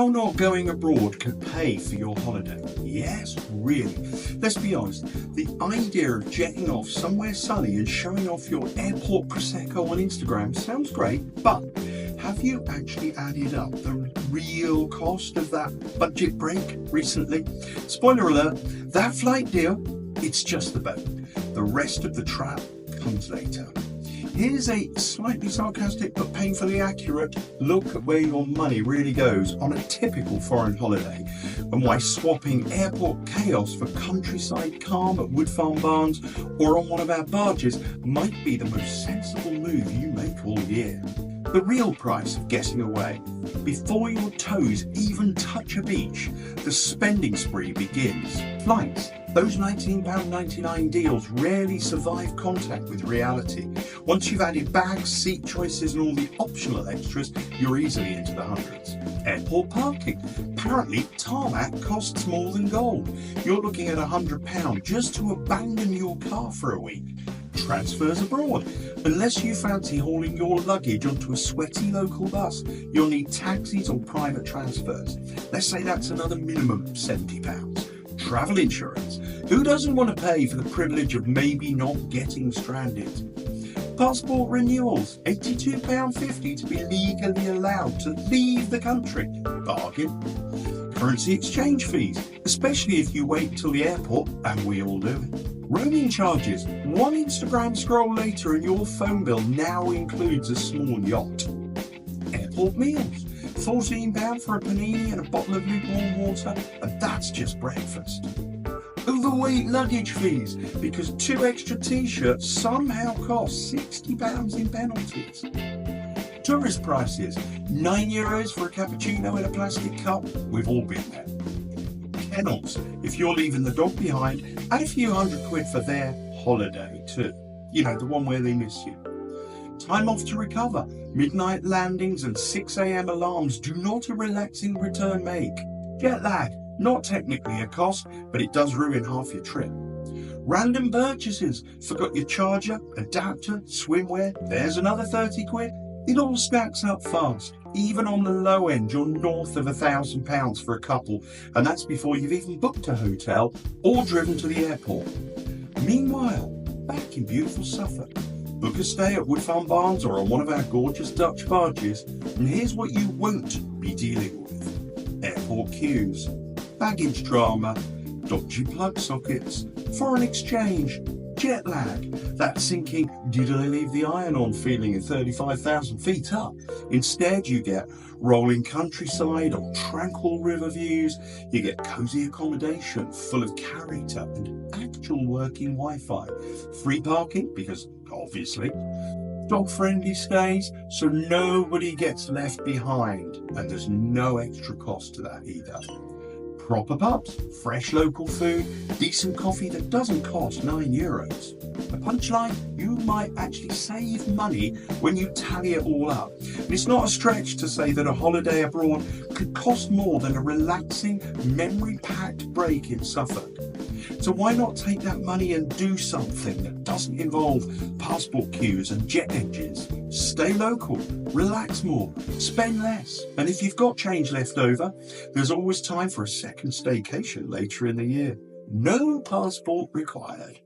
How not going abroad could pay for your holiday. Yes, really. Let's be honest, the idea of jetting off somewhere sunny and showing off your airport Prosecco on Instagram sounds great, but have you actually added up the real cost of that budget break recently? Spoiler alert, that flight deal, it's just the boat. The rest of the trap comes later. Here's a slightly sarcastic but painfully accurate look at where your money really goes on a typical foreign holiday, and why swapping airport chaos for countryside calm at Wood Farm Barns or on one of our barges might be the most sensible move you make all year. The real price of getting away. Before your toes even touch a beach, the spending spree begins. Flights. Those £19.99 deals rarely survive contact with reality. Once you've added bags, seat choices and all the optional extras, you're easily into the hundreds. Airport parking. Apparently, tarmac costs more than gold. You're looking at £100 just to abandon your car for a week. Transfers abroad. Unless you fancy hauling your luggage onto a sweaty local bus, you'll need taxis or private transfers. Let's say that's another minimum £70. Travel insurance. Who doesn't want to pay for the privilege of maybe not getting stranded? Passport renewals. £82.50 to be legally allowed to leave the country. Bargain. Currency exchange fees, especially if you wait till the airport, and we all do it. Roaming charges. One Instagram scroll later and your phone bill now includes a small yacht. Airport meals. £14 for a panini and a bottle of lukewarm water, and that's just breakfast. Overweight luggage fees, because 2 extra t-shirts somehow cost £60 in penalties. Tourist prices. €9 for a cappuccino in a plastic cup. We've all been there. Kennels. If you're leaving the dog behind, add a few £100 for their holiday too. You know, the one where they miss you. Time off to recover. Midnight landings and 6 a.m. alarms do not a relaxing return make. Jet lag, not technically a cost, but it does ruin half your trip. Random purchases. Forgot your charger, adapter, swimwear, there's another £30. It all stacks up fast. Even on the low end, you're north of £1,000 for a couple, and that's before you've even booked a hotel or driven to the airport. Meanwhile, back in beautiful Suffolk, book a stay at Wood Farm Barns or on one of our gorgeous Dutch barges, and here's what you won't be dealing with. Airport queues, baggage drama, dodgy plug sockets, foreign exchange, jet lag, that sinking "did I leave the iron on" feeling at 35,000 feet up. Instead you get rolling countryside or tranquil river views, you get cosy accommodation full of character and actual working Wi-Fi, free parking because obviously, dog-friendly stays so nobody gets left behind, and there's no extra cost to that either. Proper pubs, fresh local food, decent coffee that doesn't cost €9. The punchline, you might actually save money when you tally it all up. And it's not a stretch to say that a holiday abroad could cost more than a relaxing, memory-packed break in Suffolk. So why not take that money and do something that doesn't involve passport queues and jet engines? Stay local, relax more, spend less. And if you've got change left over, there's always time for a second staycation later in the year. No passport required.